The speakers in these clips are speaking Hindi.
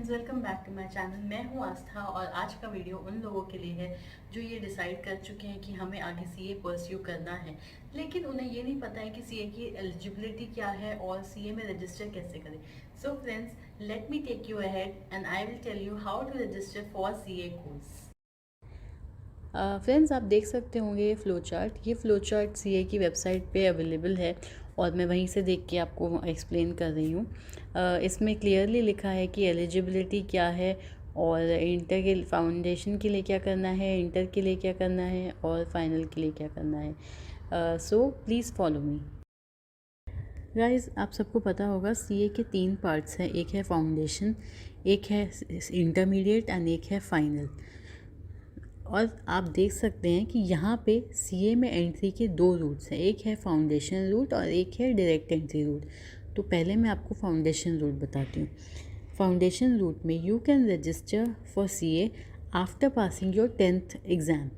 Friends, welcome back to my channel. मैं हूं आस्था और आज का वीडियो उन लोगों के लिए है जो ये डिसाइड कर चुके हैं कि हमें आगे सीए परस्यू करना है, लेकिन उन्हें ये नहीं पता है कि सीए की एलिजिबिलिटी क्या है और सीए में रजिस्टर कैसे करें। So friends, let me take you ahead and I will tell you how to register for CA course. Friends, आप देख सकते होंगे ये फ़्लो चार्ट सीए की वेबसाइट पे अवेलेबल है और मैं वहीं से देख के आपको एक्सप्लेन कर रही हूँ। इसमें क्लियरली लिखा है कि एलिजिबिलिटी क्या है और इंटर के फाउंडेशन के लिए क्या करना है, इंटर के लिए क्या करना है और फाइनल के लिए क्या करना है। So please follow me. Guys, आप सबको पता होगा सीए के 3 पार्ट्स हैं। एक है फाउंडेशन, एक है इंटरमीडिएट एंड एक है फाइनल। और आप देख सकते हैं कि यहाँ पे सीए में एंट्री के 2 रूट्स हैं, एक है फाउंडेशन रूट और एक है डायरेक्ट एंट्री रूट। तो पहले मैं आपको फाउंडेशन रूट बताती हूँ। फाउंडेशन रूट में you can register for CA after passing your 10th exam.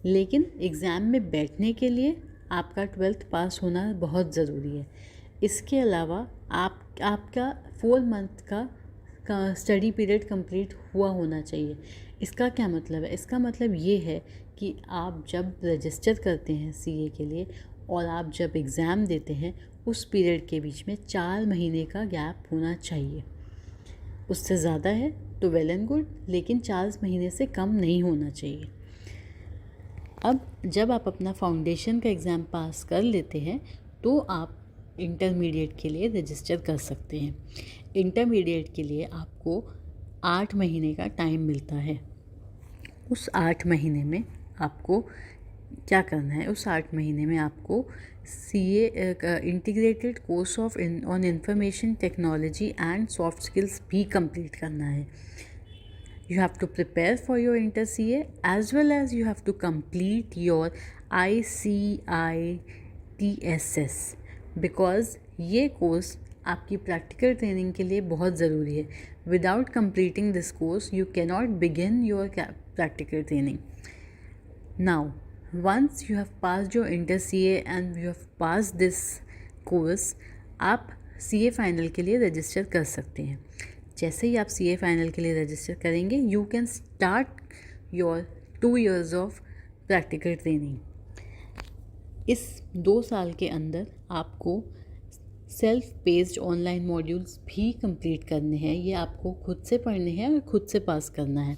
लेकिन एग्ज़ाम में बैठने के लिए आपका 12th पास होना बहुत ज़रूरी है। इसके अलावा आपका 4 मंथ का स्टडी पीरियड कंप्लीट हुआ होना चाहिए। इसका क्या मतलब है? इसका मतलब ये है कि आप जब रजिस्टर करते हैं सीए के लिए और आप जब एग्ज़ाम देते हैं, उस पीरियड के बीच में 4 महीने का गैप होना चाहिए। उससे ज़्यादा है तो वेल एंड गुड, लेकिन 4 महीने से कम नहीं होना चाहिए। अब जब आप अपना फाउंडेशन का एग्ज़ाम पास कर लेते हैं तो आप इंटरमीडिएट के लिए रजिस्टर कर सकते हैं। इंटरमीडिएट के लिए आपको 8 महीने का टाइम मिलता है। उस 8 महीने में आपको क्या करना है? उस 8 महीने में आपको CA integrated course of on information technology and soft skills भी कंप्लीट करना है। You have to prepare for your inter CA as well as you have to complete your ICITSS because ये कोर्स आपकी प्रैक्टिकल ट्रेनिंग के लिए बहुत ज़रूरी है। Without completing this course you cannot begin your practical training. Now, once you have passed your inter CA and you have passed this course, आप CA फाइनल के लिए रजिस्टर कर सकते हैं। जैसे ही आप सीए फाइनल के लिए रजिस्टर करेंगे, you can start your 2 years of practical training. इस 2 साल के अंदर आपको सेल्फ पेस्ड ऑनलाइन मॉड्यूल्स भी कंप्लीट करने हैं। ये आपको खुद से पढ़ने हैं और खुद से पास करना है।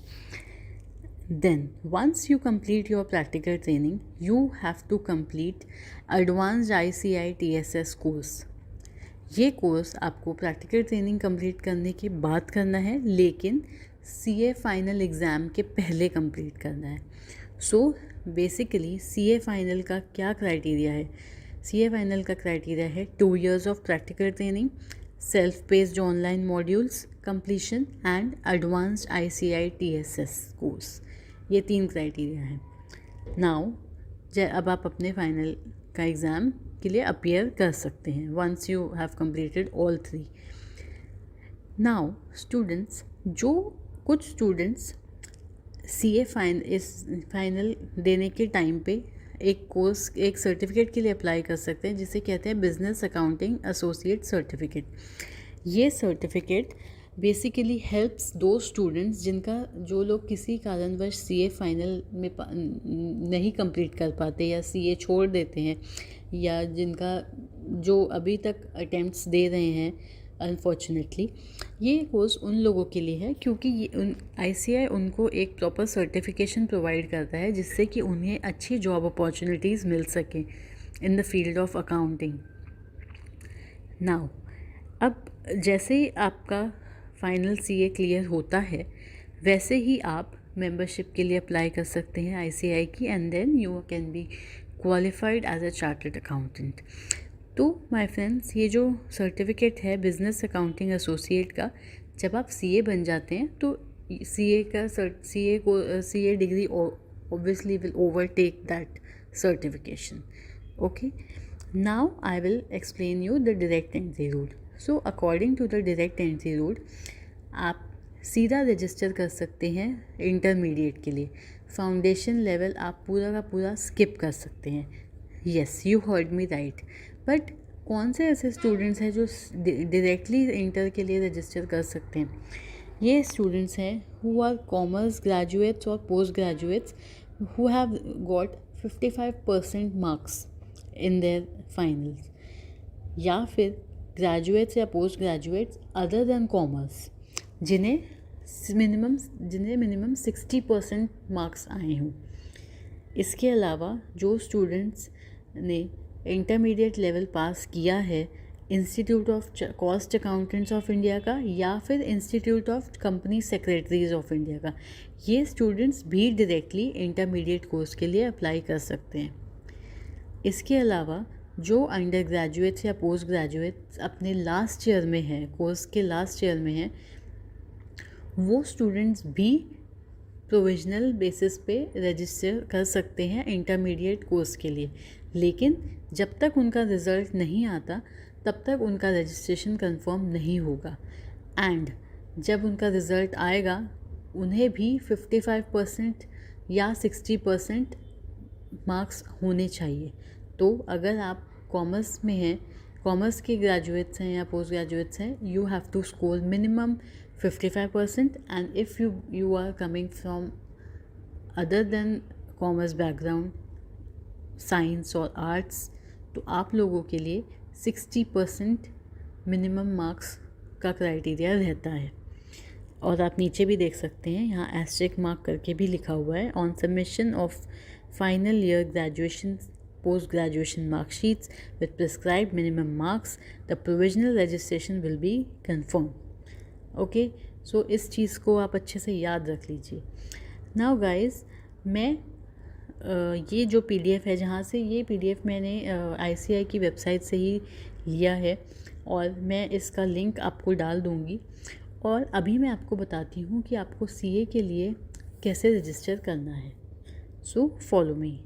Then once you complete your practical training, you have to complete advanced ICITSS course. ये कोर्स आपको प्रैक्टिकल ट्रेनिंग कंप्लीट करने के बाद करना है, लेकिन सीए फाइनल एग्ज़ाम के पहले कंप्लीट करना है। सो बेसिकली सीए फाइनल का क्या क्राइटेरिया है? सीए फाइनल का क्राइटेरिया है 2 years of practical training, self paced online modules completion and advanced ICITSS course. ये 3 क्राइटेरिया हैं। नाउ अब आप अपने फाइनल का एग्ज़ाम के लिए अपीयर कर सकते हैं once you have completed all 3। Now students, कुछ स्टूडेंट्स सीए फाइनल देने के टाइम पे एक सर्टिफिकेट के लिए अप्लाई कर सकते हैं जिसे कहते हैं बिजनेस अकाउंटिंग एसोसिएट सर्टिफिकेट। ये सर्टिफिकेट बेसिकली हेल्प्स दो स्टूडेंट्स जो लोग किसी कारणवश सीए फाइनल में नहीं कंप्लीट कर पाते या सीए छोड़ देते हैं, या जो अभी तक अटेम्प्ट्स दे रहे हैं अनफॉर्चुनेटली। ये कोर्स उन लोगों के लिए है क्योंकि ICI उनको एक प्रॉपर सर्टिफिकेशन प्रोवाइड करता है जिससे कि उन्हें अच्छी जॉब अपॉर्चुनिटीज़ मिल सकें in the field of accounting. Now अब जैसे ही आपका फाइनल सीए क्लियर होता है, वैसे ही आप मेंबरशिप के लिए अप्लाई कर सकते हैं ICI की, and then you can be qualified as a chartered accountant. तो माय फ्रेंड्स, ये जो सर्टिफिकेट है बिजनेस अकाउंटिंग एसोसिएट का, जब आप सीए बन जाते हैं तो CA degree obviously will overtake that certification. Okay, now I will explain you the direct entry route. So according to the direct entry route, आप सीधा रजिस्टर कर सकते हैं इंटरमीडिएट के लिए। फाउंडेशन लेवल आप पूरा का पूरा स्किप कर सकते हैं। Yes, you heard me right. But कौन से ऐसे स्टूडेंट्स हैं जो डायरेक्टली इंटर के लिए रजिस्टर कर सकते हैं? ये स्टूडेंट्स हैं हु आर कॉमर्स ग्रेजुएट्स और post graduates who have got 55% marks in their finals, या फिर ग्रेजुएट्स या post graduates other than commerce जिन्हें मिनिमम 60% मार्क्स आए हों। इसके अलावा जो स्टूडेंट्स ने इंटरमीडिएट लेवल पास किया है institute of cost accountants of India का या फिर institute of company secretaries of India का, ये स्टूडेंट्स भी डायरेक्टली इंटरमीडिएट कोर्स के लिए अप्लाई कर सकते हैं। इसके अलावा जो अंडर ग्रेजुएट्स या पोस्ट ग्रेजुएट्स अपने लास्ट ईयर में हैं, कोर्स के लास्ट ईयर में हैं, वो स्टूडेंट्स भी प्रोविजनल बेसिस पे रजिस्टर कर सकते हैं इंटरमीडिएट कोर्स के लिए, लेकिन जब तक उनका रिज़ल्ट नहीं आता तब तक उनका रजिस्ट्रेशन कंफर्म नहीं होगा। एंड जब उनका रिज़ल्ट आएगा उन्हें भी 55% या 60% मार्क्स होने चाहिए। तो अगर आप कॉमर्स में हैं, कॉमर्स के ग्रेजुएट्स हैं या पोस्ट ग्रेजुएट्स हैं, you have to score minimum 55%, and if you are coming from other than commerce background, science और आर्ट्स, तो आप लोगों के लिए 60% मिनिमम मार्क्स का क्राइटेरिया रहता है। और आप नीचे भी देख सकते हैं, यहाँ एस्टेरिक मार्क करके भी लिखा हुआ है, on submission of final year graduation post graduation marksheets with prescribed minimum marks the provisional registration will be confirm. Okay, so इस चीज़ को आप अच्छे से याद रख लीजिए। नाउ गाइस, मैं ये जो PDF है, जहाँ से ये PDF मैंने ICI की वेबसाइट से ही लिया है और मैं इसका लिंक आपको डाल दूँगी। और अभी मैं आपको बताती हूँ कि आपको CA के लिए कैसे रजिस्टर करना है। So follow me.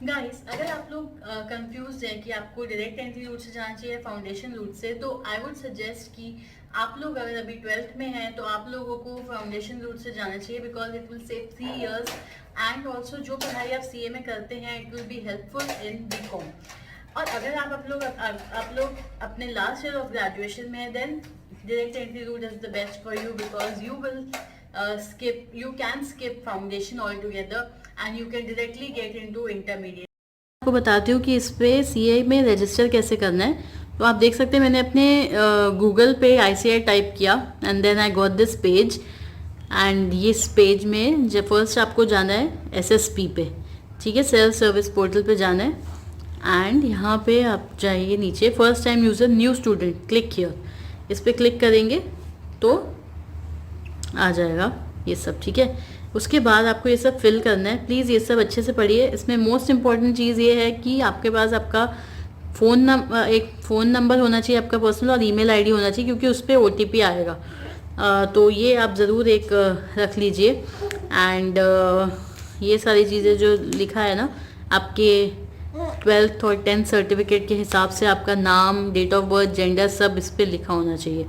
गाइस, अगर आप लोग कंफ्यूज हैं कि आपको डायरेक्ट एंट्री रूट से जाना चाहिए या फाउंडेशन रूट से, तो आई वुड सजेस्ट कि आप लोग अगर अभी 12th में हैं तो आप लोगों को फाउंडेशन रूट से जाना चाहिए, because it will save 3 years and also जो पढ़ाई आप CA में करते हैं it will be helpful in BCom। और अगर आप लोग अपने लास्ट ईयर ऑफ ग्रेजुएशन में हैं, then direct entry route is the best for you, because you can skip foundation altogether and you can directly get into intermediate। आपको बताती हूँ कि इस पे CA में रजिस्टर कैसे करना है। तो आप देख सकते हैं, मैंने अपने गूगल पे ICI टाइप किया and then I got this page. And ये इस पेज में जब फर्स्ट आपको जाना है SSP पे, ठीक है, सेल्फ सर्विस पोर्टल पे जाना है। एंड यहाँ पे आप जाइए नीचे, first time user new student, click here, इस पर क्लिक करेंगे तो आ जाएगा ये सब, ठीक है। उसके बाद आपको ये सब फिल करना है। प्लीज़ ये सब अच्छे से पढ़िए। इसमें मोस्ट इम्पॉर्टेंट चीज़ ये है कि आपके पास आपका एक फ़ोन नंबर होना चाहिए आपका पर्सनल, और ईमेल आईडी होना चाहिए, क्योंकि उस पर OTP आएगा। तो ये आप ज़रूर एक रख लीजिए। एंड ये सारी चीज़ें जो लिखा है ना, आपके 12th और 10th सर्टिफिकेट के हिसाब से आपका नाम, डेट ऑफ बर्थ, जेंडर, सब इस पर लिखा होना चाहिए,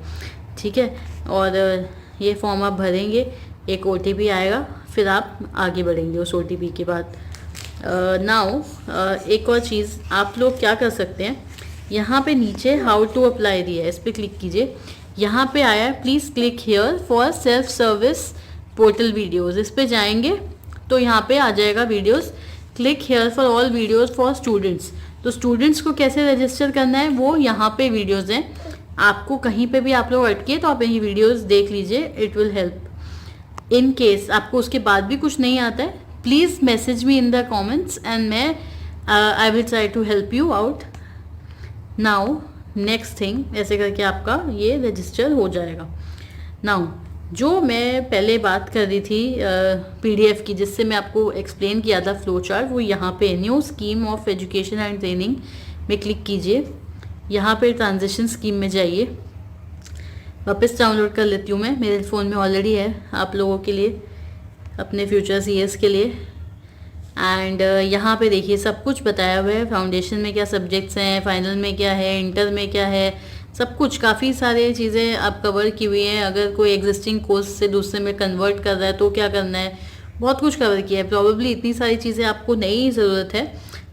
ठीक है। और ये फॉर्म आप भरेंगे, एक OTP आएगा, फिर आप आगे बढ़ेंगे उस OTP के बाद। नाउ एक और चीज़ आप लोग क्या कर सकते हैं, यहाँ पे नीचे हाउ टू अप्लाई दिया है, इस पर क्लिक कीजिए। यहाँ पे आया है please click here for self service portal videos, इस पे जाएंगे तो यहाँ पे आ जाएगा videos, click here for all videos for students. तो स्टूडेंट्स को कैसे रजिस्टर करना है वो यहाँ पे वीडियोज़ हैं। आपको कहीं पे भी आप लोग अटके तो आप यही वीडियोज़ देख लीजिए, it will help. In case आपको उसके बाद भी कुछ नहीं आता है, please message me in the comments and मैं I will try to help you out. Now next thing, ऐसे करके आपका ये रजिस्टर हो जाएगा। नाउ जो मैं पहले बात कर रही थी PDF की, जिससे मैं आपको एक्सप्लेन किया था फ्लो चार्ट, वो यहाँ पे new scheme of education and training में क्लिक कीजिए। यहाँ पे ट्रांजिशन स्कीम में जाइए, वापस डाउनलोड कर लेती हूँ मैं, मेरे फ़ोन में ऑलरेडी है आप लोगों के लिए, अपने फ्यूचर CS के लिए। एंड यहाँ पे देखिए सब कुछ बताया हुआ है, फाउंडेशन में क्या सब्जेक्ट्स हैं, फाइनल में क्या है, इंटर में क्या है, सब कुछ काफ़ी सारी चीज़ें आप कवर की हुई हैं। अगर कोई एग्जिस्टिंग कोर्स से दूसरे में कन्वर्ट कर रहा है तो क्या करना है, बहुत कुछ कवर किया है। प्रॉबेबली इतनी सारी चीज़ें आपको नहीं ज़रूरत है,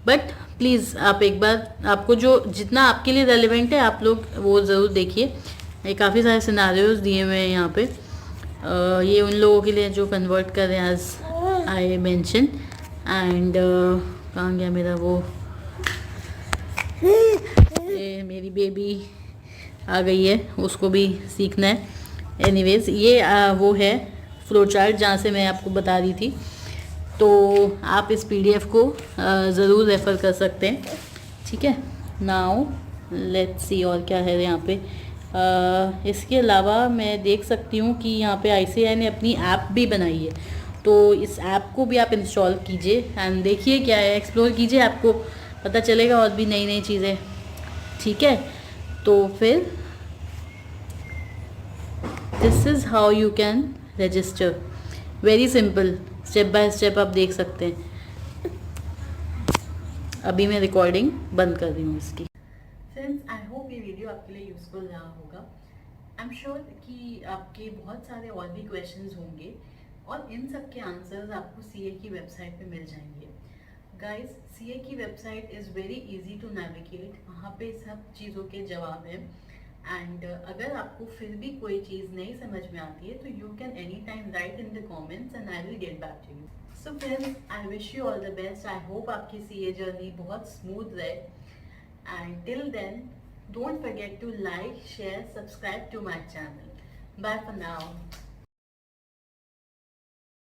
बट प्लीज़ आप एक बार, आपको जो जितना आपके लिए रेलिवेंट है आप लोग वो ज़रूर देखिए। ये काफ़ी सारे सिनारियोज दिए हुए हैं यहाँ पे। ये उन लोगों के लिए जो कन्वर्ट कर रहे हैं, एज आई मेंशन। एंड कहाँ गया मेरा वो, ये मेरी बेबी आ गई है, उसको भी सीखना है। एनीवेज ये वो है फ्लो चार्ट जहाँ से मैं आपको बता रही थी, तो आप इस PDF को ज़रूर रेफ़र कर सकते हैं, ठीक है। नाउ लेट्स सी और क्या है यहाँ पे। इसके अलावा मैं देख सकती हूँ कि यहाँ पे ICAI ने अपनी ऐप भी बनाई है, तो इस ऐप को भी आप इंस्टॉल कीजिए एंड देखिए क्या है, एक्सप्लोर कीजिए, आपको पता चलेगा और भी नई नई चीज़ें, ठीक है। तो फिर this is how you can register, very simple, step by step आप देख सकते हैं। अभी मैं रिकॉर्डिंग बंद कर रही हूँ इसकी। फ्रेंड्स, आई होप ये वीडियो आपके लिए यूज़फुल रहा होगा। आई एम श्योर कि आपके बहुत सारे और भी क्वेश्चंस होंगे और इन सब के आंसर्स आपको CA की वेबसाइट पे मिल जाएंगे। गाइस, CA की website is very easy to navigate, वहाँ पे सब चीज़ों के जवाब हैं। एंड अगर आपको फिर भी कोई चीज़ नहीं समझ में आती है तो you can any time write in the comments and I will get back to you. So friends, I wish you all the best. I hope आपकी CA जर्नी बहुत स्मूथ रहे। And till then, don't forget to like, share, subscribe to my channel. Bye for now.